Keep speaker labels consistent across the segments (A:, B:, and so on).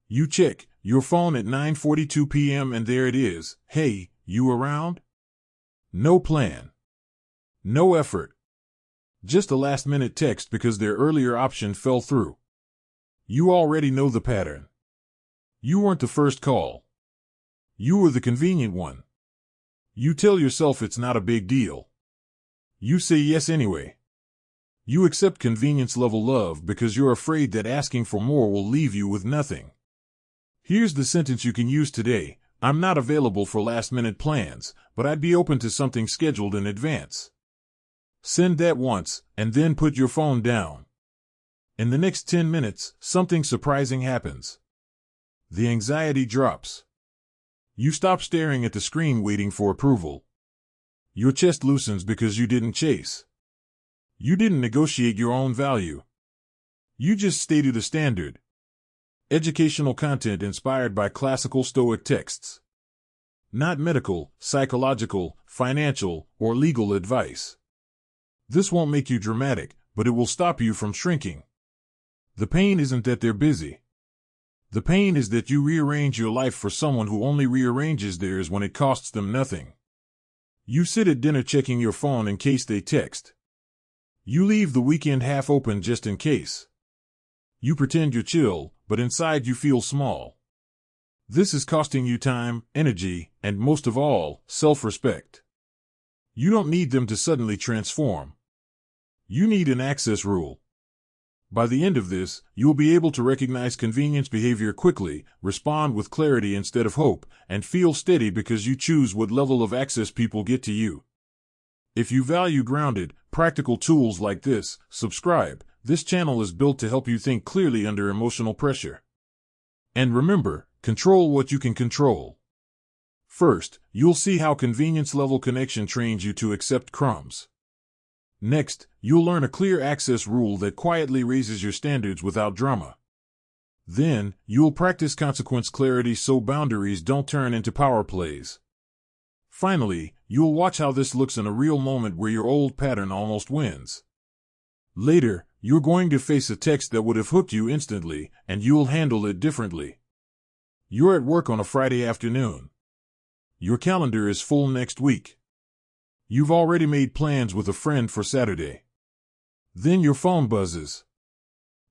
A: You check your phone at 9:42 p.m. and there it is. Hey, you around? No plan. No effort. Just a last-minute text because their earlier option fell through. You already know the pattern. You weren't the first call. You were the convenient one. You tell yourself it's not a big deal. You say yes anyway. You accept convenience-level love because you're afraid that asking for more will leave you with nothing. Here's the sentence you can use today. I'm not available for last-minute plans, but I'd be open to something scheduled in advance. Send that once, and then put your phone down. In the next 10 minutes, something surprising happens. The anxiety drops. You stop staring at the screen waiting for approval. Your chest loosens because you didn't chase. You didn't negotiate your own value. You just stated a standard. Educational content inspired by classical Stoic texts. Not medical, psychological, financial, or legal advice. This won't make you dramatic, but it will stop you from shrinking. The pain isn't that they're busy. The pain is that you rearrange your life for someone who only rearranges theirs when it costs them nothing. You sit at dinner checking your phone in case they text. You leave the weekend half open just in case. You pretend you're chill, but inside you feel small. This is costing you time, energy, and most of all, self-respect. You don't need them to suddenly transform. You need an access rule. By the end of this, you'll be able to recognize convenience behavior quickly, respond with clarity instead of hope, and feel steady because you choose what level of access people get to you. If you value grounded, practical tools like this, subscribe. This channel is built to help you think clearly under emotional pressure. And remember, control what you can control. First, you'll see how convenience-level connection trains you to accept crumbs. Next, you'll learn a clear access rule that quietly raises your standards without drama. Then, you'll practice consequence clarity so boundaries don't turn into power plays. Finally, you'll watch how this looks in a real moment where your old pattern almost wins. Later, you're going to face a text that would have hooked you instantly, and you'll handle it differently. You're at work on a Friday afternoon. Your calendar is full next week. You've already made plans with a friend for Saturday. Then your phone buzzes.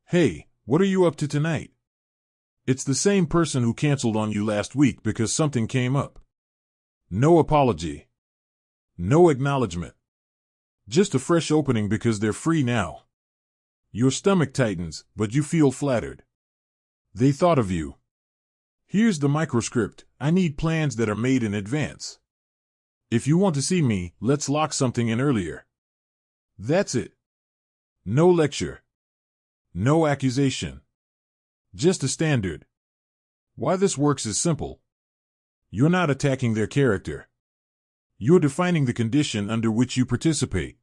A: Hey, what are you up to tonight? It's the same person who canceled on you last week because something came up. No apology. No acknowledgement. Just a fresh opening because they're free now. Your stomach tightens, but you feel flattered. They thought of you. Here's the microscript. I need plans that are made in advance. If you want to see me, let's lock something in earlier. That's it. No lecture. No accusation. Just a standard. Why this works is simple. You're not attacking their character. You're defining the condition under which you participate.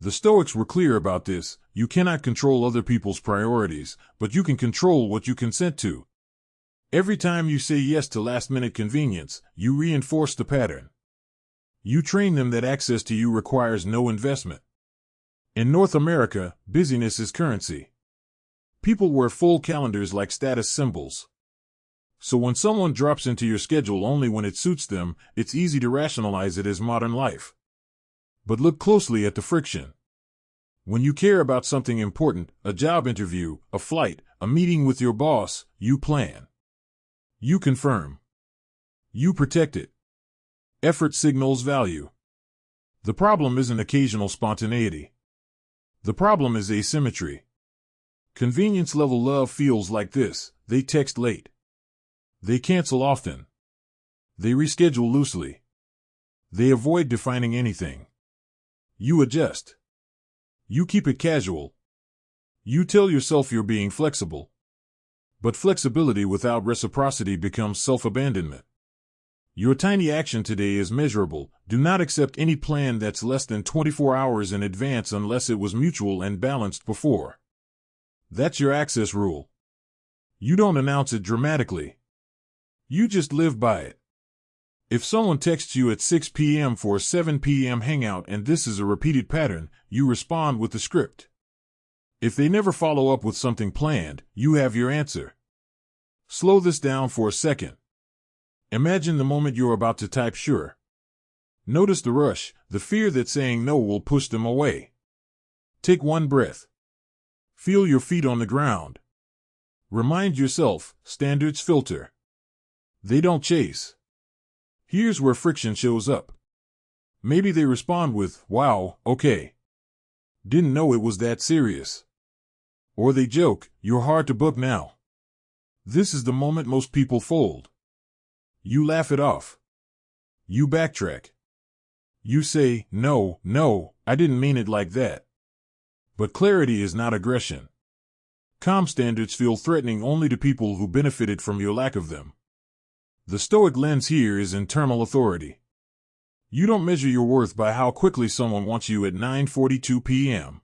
A: The Stoics were clear about this. You cannot control other people's priorities, but you can control what you consent to. Every time you say yes to last-minute convenience, you reinforce the pattern. You train them that access to you requires no investment. In North America, busyness is currency. People wear full calendars like status symbols. So when someone drops into your schedule only when it suits them, it's easy to rationalize it as modern life. But look closely at the friction. When you care about something important, a job interview, a flight, a meeting with your boss, you plan. You confirm. You protect it. Effort signals value. The problem isn't occasional spontaneity. The problem is asymmetry. Convenience-level love feels like this. They text late. They cancel often. They reschedule loosely. They avoid defining anything. You adjust. You keep it casual. You tell yourself you're being flexible. But flexibility without reciprocity becomes self-abandonment. Your tiny action today is measurable. Do not accept any plan that's less than 24 hours in advance unless it was mutual and balanced before. That's your access rule. You don't announce it dramatically. You just live by it. If someone texts you at 6 p.m. for a 7 p.m. hangout and this is a repeated pattern, you respond with the script. If they never follow up with something planned, you have your answer. Slow this down for a second. Imagine the moment you're about to type sure. Notice the rush, the fear that saying no will push them away. Take one breath. Feel your feet on the ground. Remind yourself, standards filter. They don't chase. Here's where friction shows up. Maybe they respond with, wow, okay. Didn't know it was that serious. Or they joke, you're hard to book now. This is the moment most people fold. You laugh it off. You backtrack. You say, no, I didn't mean it like that. But clarity is not aggression. Calm standards feel threatening only to people who benefited from your lack of them. The Stoic lens here is internal authority. You don't measure your worth by how quickly someone wants you at 9:42 p.m.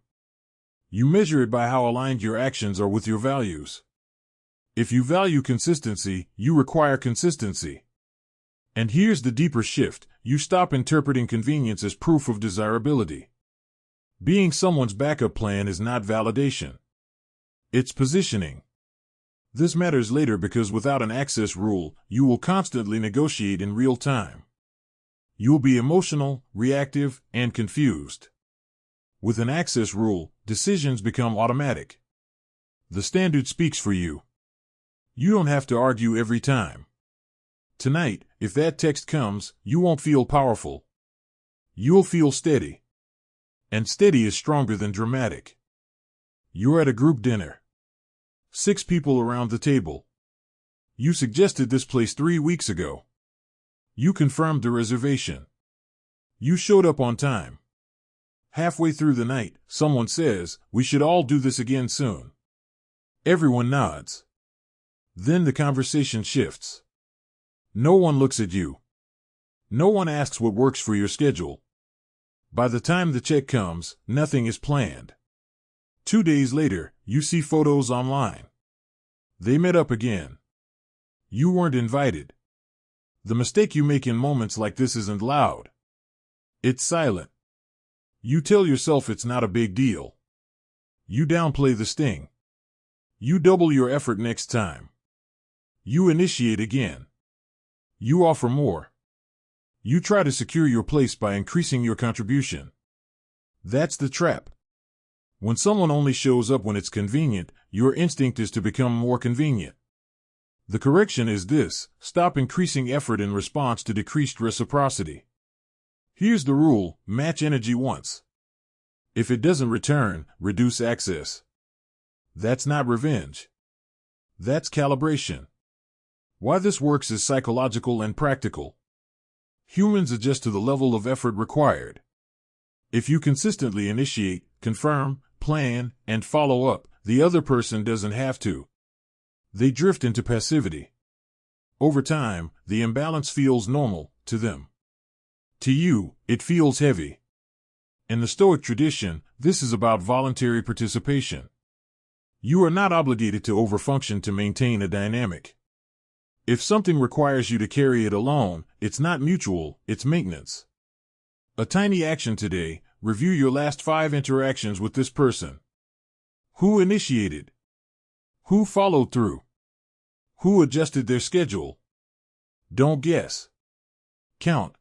A: You measure it by how aligned your actions are with your values. If you value consistency, you require consistency. And here's the deeper shift: you stop interpreting convenience as proof of desirability. Being someone's backup plan is not validation. It's positioning. This matters later because without an access rule, you will constantly negotiate in real time. You'll be emotional, reactive, and confused. With an access rule, decisions become automatic. The standard speaks for you. You don't have to argue every time. Tonight, if that text comes, you won't feel powerful. You'll feel steady. And steady is stronger than dramatic. You're at a group dinner. 6 people around the table. You suggested this place 3 weeks ago. You confirmed the reservation. You showed up on time. Halfway through the night, someone says, we should all do this again soon. Everyone nods. Then the conversation shifts. No one looks at you. No one asks what works for your schedule. By the time the check comes, nothing is planned. 2 days later, you see photos online. They met up again. You weren't invited. The mistake you make in moments like this isn't loud. It's silent. You tell yourself it's not a big deal. You downplay the sting. You double your effort next time. You initiate again. You offer more. You try to secure your place by increasing your contribution. That's the trap. When someone only shows up when it's convenient, your instinct is to become more convenient. The correction is this: stop increasing effort in response to decreased reciprocity. Here's the rule: match energy once. If it doesn't return, reduce access. That's not revenge. That's calibration. Why this works is psychological and practical. Humans adjust to the level of effort required. If you consistently initiate, confirm, plan, and follow up, the other person doesn't have to. They drift into passivity. Over time, the imbalance feels normal to them. To you, it feels heavy. In the Stoic tradition, this is about voluntary participation. You are not obligated to overfunction to maintain a dynamic. If something requires you to carry it alone, it's not mutual, it's maintenance. A tiny action today: review your last 5 interactions with this person. Who initiated? Who followed through? Who adjusted their schedule? Don't guess. Count.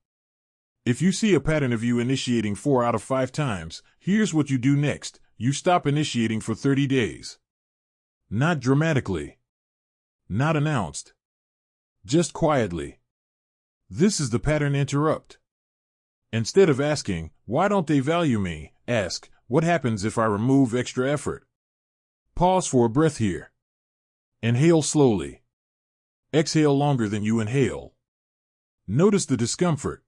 A: If you see a pattern of you initiating 4 out of 5 times, here's what you do next: you stop initiating for 30 days. Not dramatically. Not announced. Just quietly. This is the pattern interrupt. Instead of asking, why don't they value me, ask, what happens if I remove extra effort? Pause for a breath here. Inhale slowly. Exhale longer than you inhale. Notice the discomfort.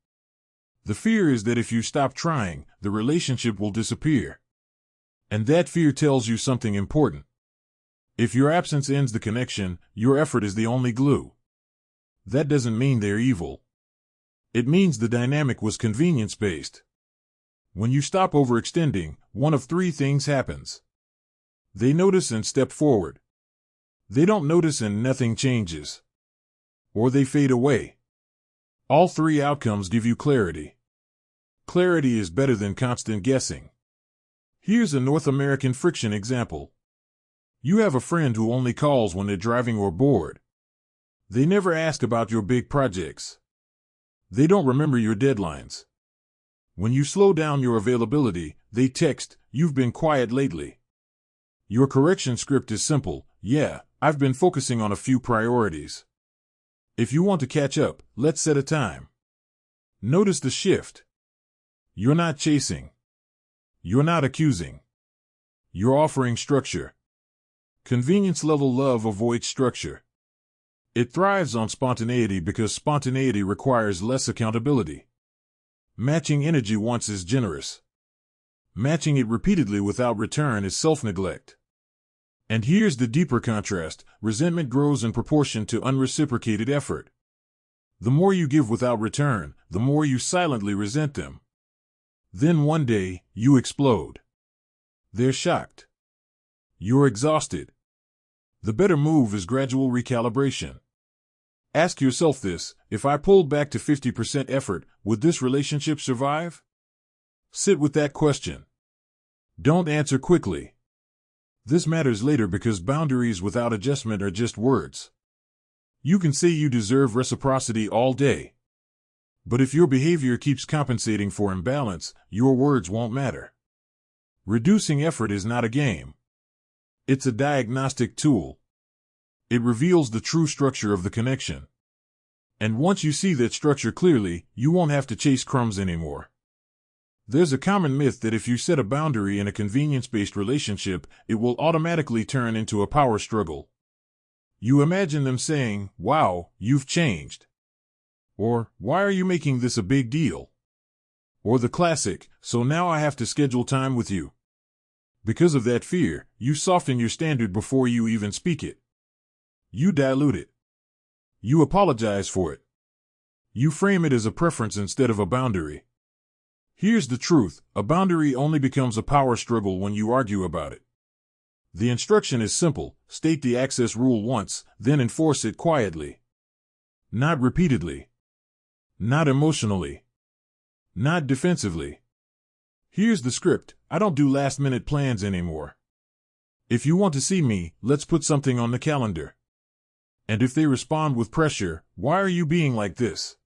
A: The fear is that if you stop trying, the relationship will disappear. And that fear tells you something important. If your absence ends the connection, your effort is the only glue. That doesn't mean they're evil. It means the dynamic was convenience-based. When you stop overextending, one of 3 things happens. They notice and step forward. They don't notice and nothing changes. Or they fade away. All 3 outcomes give you clarity. Clarity is better than constant guessing. Here's a North American friction example. You have a friend who only calls when they're driving or bored. They never ask about your big projects. They don't remember your deadlines. When you slow down your availability, they text, "You've been quiet lately." Your correction script is simple. "Yeah, I've been focusing on a few priorities." If you want to catch up, let's set a time. Notice the shift. You're not chasing. You're not accusing. You're offering structure. Convenience level love avoids structure. It thrives on spontaneity because spontaneity requires less accountability. Matching energy once is generous. Matching it repeatedly without return is self-neglect. And here's the deeper contrast: resentment grows in proportion to unreciprocated effort. The more you give without return, the more you silently resent them. Then one day, you explode. They're shocked. You're exhausted. The better move is gradual recalibration. Ask yourself this: if I pulled back to 50% effort, would this relationship survive? Sit with that question. Don't answer quickly. This matters later because boundaries without adjustment are just words. You can say you deserve reciprocity all day. But if your behavior keeps compensating for imbalance, your words won't matter. Reducing effort is not a game. It's a diagnostic tool. It reveals the true structure of the connection. And once you see that structure clearly, you won't have to chase crumbs anymore. There's a common myth that if you set a boundary in a convenience-based relationship, it will automatically turn into a power struggle. You imagine them saying, "Wow, you've changed." Or, "Why are you making this a big deal?" Or the classic, "So now I have to schedule time with you." Because of that fear, you soften your standard before you even speak it. You dilute it. You apologize for it. You frame it as a preference instead of a boundary. Here's the truth: a boundary only becomes a power struggle when you argue about it. The instruction is simple: state the access rule once, then enforce it quietly. Not repeatedly. Not emotionally. Not defensively. Here's the script: I don't do last-minute plans anymore. If you want to see me, let's put something on the calendar. And if they respond with pressure, "Why are you being like this?"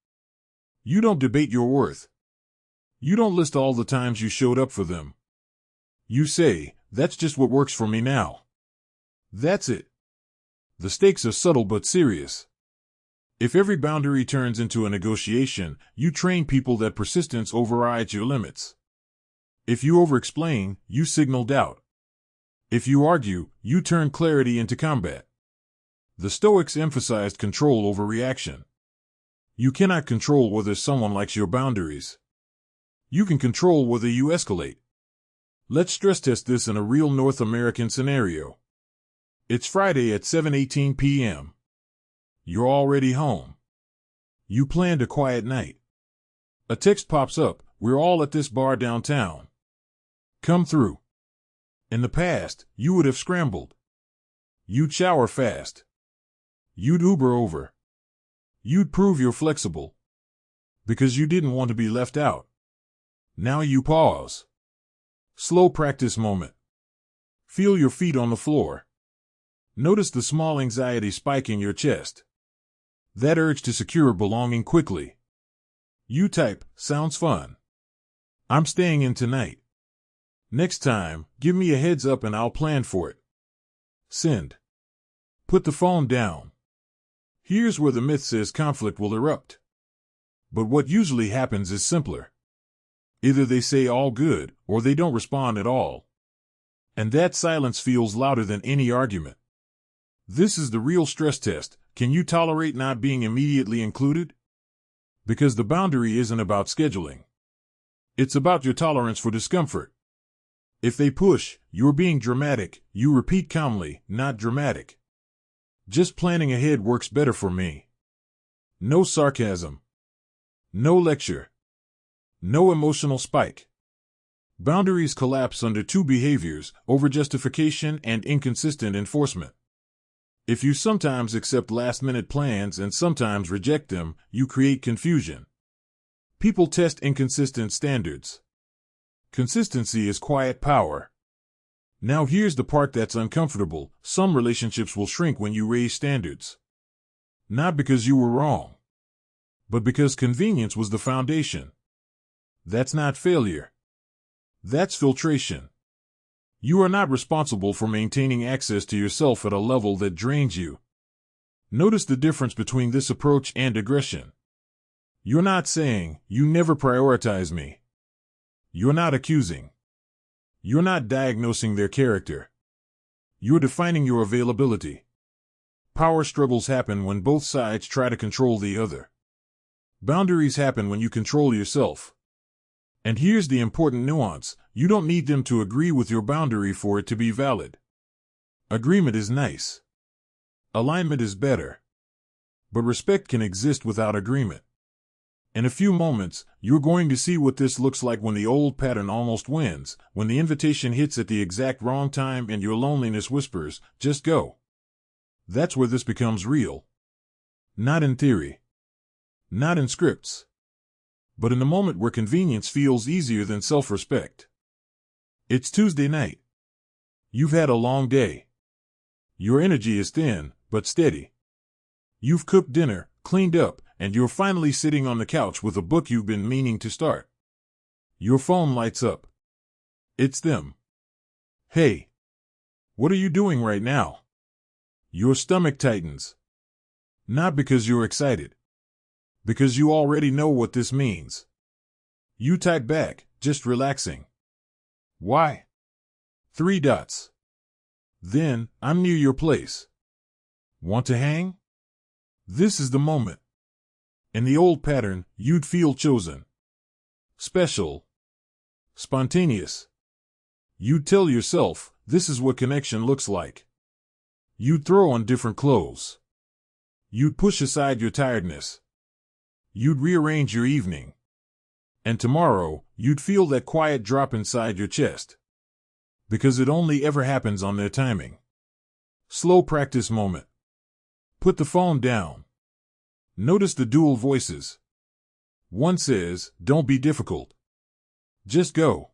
A: You don't debate your worth. You don't list all the times you showed up for them. You say, "That's just what works for me now." That's it. The stakes are subtle but serious. If every boundary turns into a negotiation, you train people that persistence overrides your limits. If you over-explain, you signal doubt. If you argue, you turn clarity into combat. The Stoics emphasized control over reaction. You cannot control whether someone likes your boundaries. You can control whether you escalate. Let's stress test this in a real North American scenario. It's Friday at 7:18 p.m. You're already home. You planned a quiet night. A text pops up: "We're all at this bar downtown. Come through." In the past, you would have scrambled. You'd shower fast. You'd Uber over. You'd prove you're flexible. Because you didn't want to be left out. Now you pause. Slow practice moment. Feel your feet on the floor. Notice the small anxiety spike in your chest. That urge to secure belonging quickly. You type, "Sounds fun. I'm staying in tonight. Next time, give me a heads up and I'll plan for it." Send. Put the phone down. Here's where the myth says conflict will erupt. But what usually happens is simpler. Either they say all good, or they don't respond at all. And that silence feels louder than any argument. This is the real stress test. Can you tolerate not being immediately included? Because the boundary isn't about scheduling. It's about your tolerance for discomfort. If they push, you're being dramatic. You repeat calmly, "Not dramatic. Just planning ahead works better for me." No sarcasm. No lecture. No emotional spike. Boundaries collapse under two behaviors: overjustification and inconsistent enforcement. If you sometimes accept last-minute plans and sometimes reject them, you create confusion. People test inconsistent standards. Consistency is quiet power. Now here's the part that's uncomfortable: some relationships will shrink when you raise standards. Not because you were wrong, but because convenience was the foundation. That's not failure. That's filtration. You are not responsible for maintaining access to yourself at a level that drains you. Notice the difference between this approach and aggression. You're not saying, "You never prioritize me." You're not accusing. You're not diagnosing their character. You're defining your availability. Power struggles happen when both sides try to control the other. Boundaries happen when you control yourself. And here's the important nuance: you don't need them to agree with your boundary for it to be valid. Agreement is nice. Alignment is better. But respect can exist without agreement. In a few moments, you're going to see what this looks like when the old pattern almost wins, when the invitation hits at the exact wrong time and your loneliness whispers, "Just go." That's where this becomes real. Not in theory. Not in scripts. But in the moment where convenience feels easier than self-respect. It's Tuesday night. You've had a long day. Your energy is thin, but steady. You've cooked dinner, cleaned up, and you're finally sitting on the couch with a book you've been meaning to start. Your phone lights up. It's them. "Hey, what are you doing right now?" Your stomach tightens. Not because you're excited. Because you already know what this means. You type back, "Just relaxing." Why? 3 dots. Then, "I'm near your place. Want to hang?" This is the moment. In the old pattern, you'd feel chosen. Special. Spontaneous. You'd tell yourself, "This is what connection looks like." You'd throw on different clothes. You'd push aside your tiredness. You'd rearrange your evening. And tomorrow, you'd feel that quiet drop inside your chest. Because it only ever happens on their timing. Slow practice moment. Put the phone down. Notice the dual voices. One says, "Don't be difficult. Just go."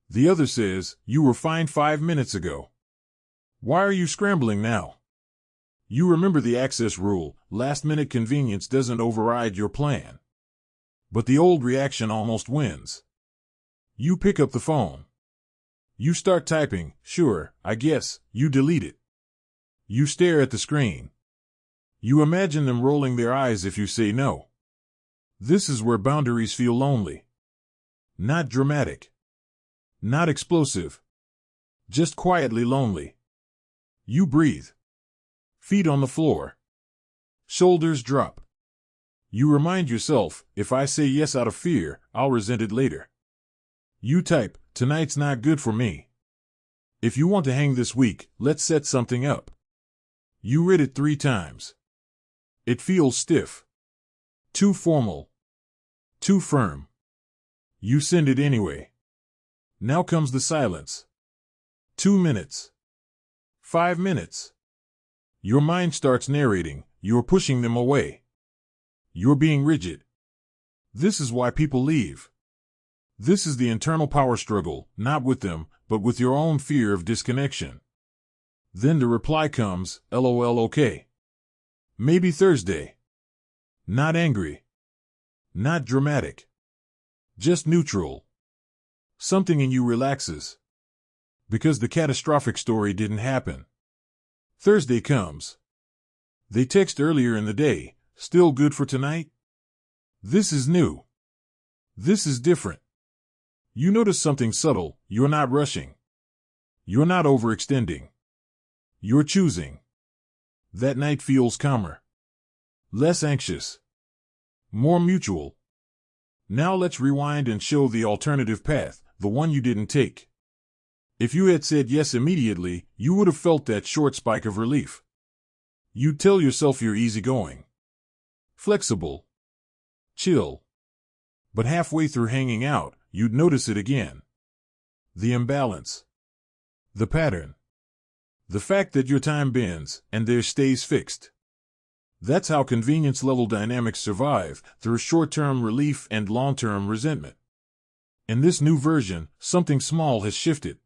A: The other says, "You were fine 5 minutes ago. Why are you scrambling now?" You remember the access rule: last-minute convenience doesn't override your plan. But the old reaction almost wins. You pick up the phone. You start typing, "Sure, I guess." You delete it. You stare at the screen. You imagine them rolling their eyes if you say no. This is where boundaries feel lonely. Not dramatic. Not explosive. Just quietly lonely. You breathe. Feet on the floor. Shoulders drop. You remind yourself, "If I say yes out of fear, I'll resent it later." You type, "Tonight's not good for me. If you want to hang this week, let's set something up." You read it 3 times. It feels stiff. Too formal. Too firm. You send it anyway. Now comes the silence. 2 minutes. 5 minutes. Your mind starts narrating, you're pushing them away. You're being rigid. This is why people leave. This is the internal power struggle, not with them, but with your own fear of disconnection. Then the reply comes, "LOL, okay. Maybe Thursday." Not angry. Not dramatic. Just neutral. Something in you relaxes. Because the catastrophic story didn't happen. Thursday comes. They text earlier in the day, "Still good for tonight?" This is new. This is different. You notice something subtle: you're not rushing. You're not overextending. You're choosing. That night feels calmer. Less anxious. More mutual. Now let's rewind and show the alternative path, the one you didn't take. If you had said yes immediately, you would have felt that short spike of relief. You'd tell yourself you're easygoing. Flexible. Chill. But halfway through hanging out, you'd notice it again. The imbalance. The pattern. The fact that your time bends, and theirs stays fixed. That's how convenience-level dynamics survive, through short-term relief and long-term resentment. In this new version, something small has shifted.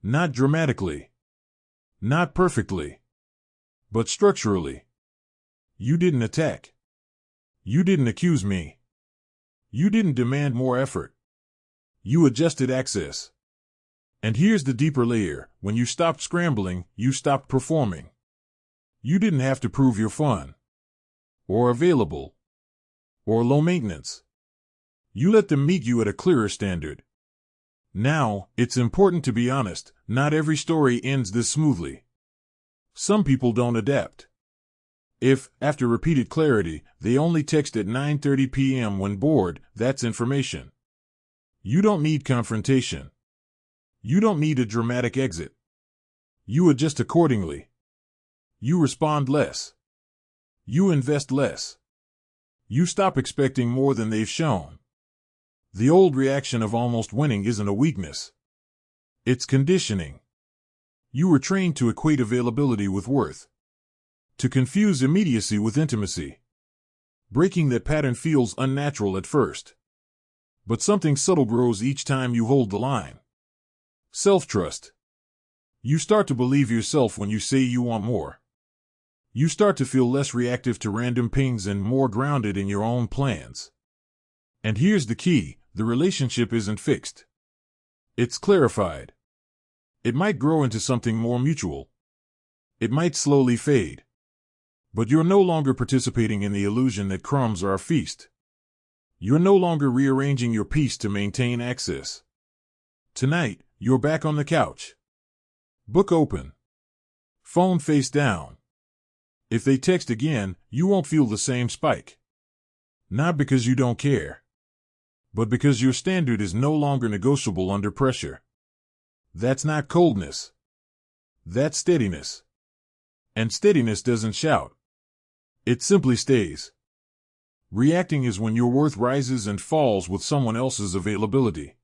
A: Not dramatically. Not perfectly. But structurally. You didn't attack. You didn't accuse me. You didn't demand more effort. You adjusted access. And here's the deeper layer. When you stopped scrambling, you stopped performing. You didn't have to prove you're fun, or available, or low maintenance. You let them meet you at a clearer standard. Now, it's important to be honest, not every story ends this smoothly. Some people don't adapt. If, after repeated clarity, they only text at 9:30 p.m. when bored, that's information. You don't need confrontation. You don't need a dramatic exit. You adjust accordingly. You respond less. You invest less. You stop expecting more than they've shown. The old reaction of almost winning isn't a weakness. It's conditioning. You were trained to equate availability with worth, to confuse immediacy with intimacy. Breaking that pattern feels unnatural at first. But something subtle grows each time you hold the line. Self-trust. You start to believe yourself when you say you want more. You start to feel less reactive to random pings and more grounded in your own plans. And here's the key, the relationship isn't fixed. It's clarified. It might grow into something more mutual. It might slowly fade. But you're no longer participating in the illusion that crumbs are a feast. You're no longer rearranging your piece to maintain access. Tonight, you're back on the couch. Book open. Phone face down. If they text again, you won't feel the same spike. Not because you don't care, but because your standard is no longer negotiable under pressure. That's not coldness. That's steadiness. And steadiness doesn't shout. It simply stays. Reacting is when your worth rises and falls with someone else's availability.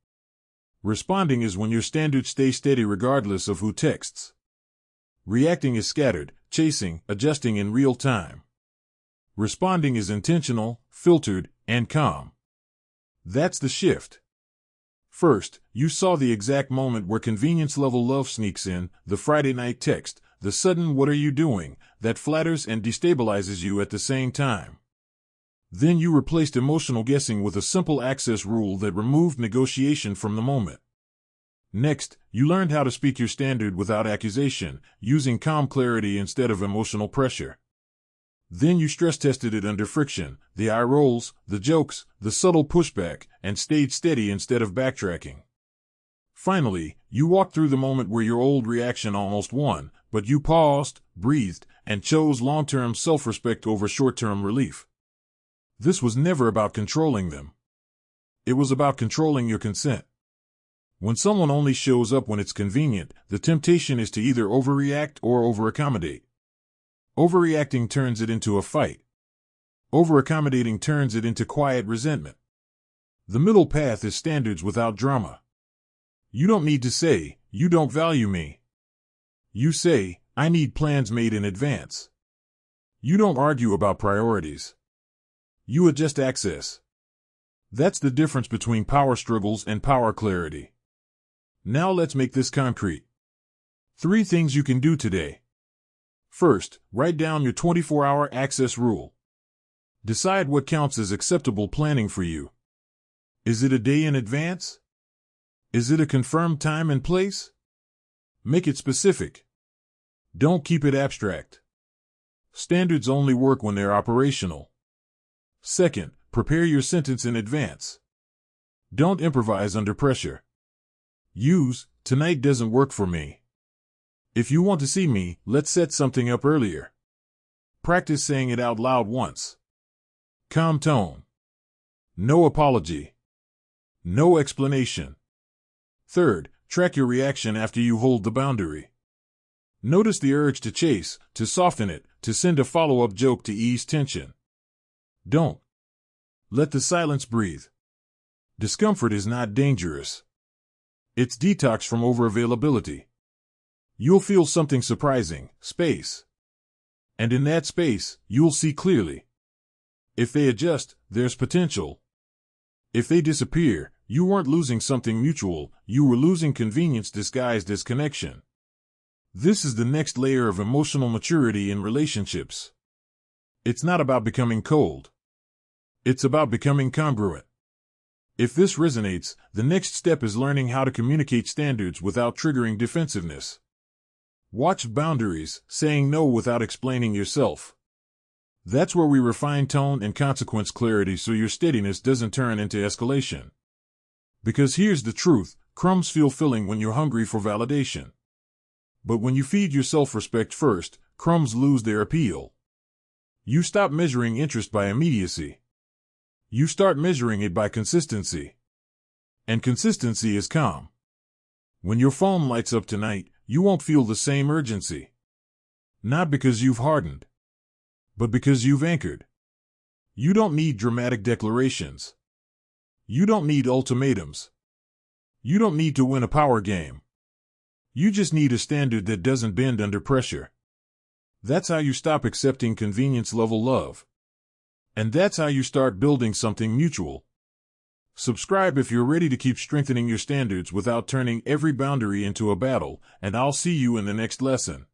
A: Responding is when your standards stay steady regardless of who texts. Reacting is scattered, chasing, adjusting in real time. Responding is intentional, filtered, and calm. That's the shift. First, you saw the exact moment where convenience-level love sneaks in, the Friday night text, the sudden "what are you doing?" that flatters and destabilizes you at the same time. Then you replaced emotional guessing with a simple access rule that removed negotiation from the moment. Next, you learned how to speak your standard without accusation, using calm clarity instead of emotional pressure. Then you stress-tested it under friction, the eye rolls, the jokes, the subtle pushback, and stayed steady instead of backtracking. Finally, you walked through the moment where your old reaction almost won, but you paused, breathed, and chose long-term self-respect over short-term relief. This was never about controlling them. It was about controlling your consent. When someone only shows up when it's convenient, the temptation is to either overreact or overaccommodate. Overreacting turns it into a fight. Overaccommodating turns it into quiet resentment. The middle path is standards without drama. You don't need to say, "You don't value me." You say, "I need plans made in advance." You don't argue about priorities. You adjust access. That's the difference between power struggles and power clarity. Now let's make this concrete. 3 things you can do today. First, write down your 24-hour access rule. Decide what counts as acceptable planning for you. Is it a day in advance? Is it a confirmed time and place? Make it specific. Don't keep it abstract. Standards only work when they're operational. Second, prepare your sentence in advance. Don't improvise under pressure. Use, "Tonight doesn't work for me. If you want to see me, let's set something up earlier." Practice saying it out loud once. Calm tone. No apology. No explanation. Third, track your reaction after you hold the boundary. Notice the urge to chase, to soften it, to send a follow-up joke to ease tension. Don't. Let the silence breathe. Discomfort is not dangerous. It's detox from overavailability. You'll feel something surprising, space. And in that space, you'll see clearly. If they adjust, there's potential. If they disappear, you weren't losing something mutual, you were losing convenience disguised as connection. This is the next layer of emotional maturity in relationships. It's not about becoming cold. It's about becoming congruent. If this resonates, the next step is learning how to communicate standards without triggering defensiveness. Watch boundaries, saying no without explaining yourself. That's where we refine tone and consequence clarity so your steadiness doesn't turn into escalation. Because here's the truth, crumbs feel filling when you're hungry for validation. But when you feed your self-respect first, crumbs lose their appeal. You stop measuring interest by immediacy. You start measuring it by consistency. And consistency is calm. When your phone lights up tonight, you won't feel the same urgency. Not because you've hardened, but because you've anchored. You don't need dramatic declarations. You don't need ultimatums. You don't need to win a power game. You just need a standard that doesn't bend under pressure. That's how you stop accepting convenience-level love. And that's how you start building something mutual. Subscribe if you're ready to keep strengthening your standards without turning every boundary into a battle, and I'll see you in the next lesson.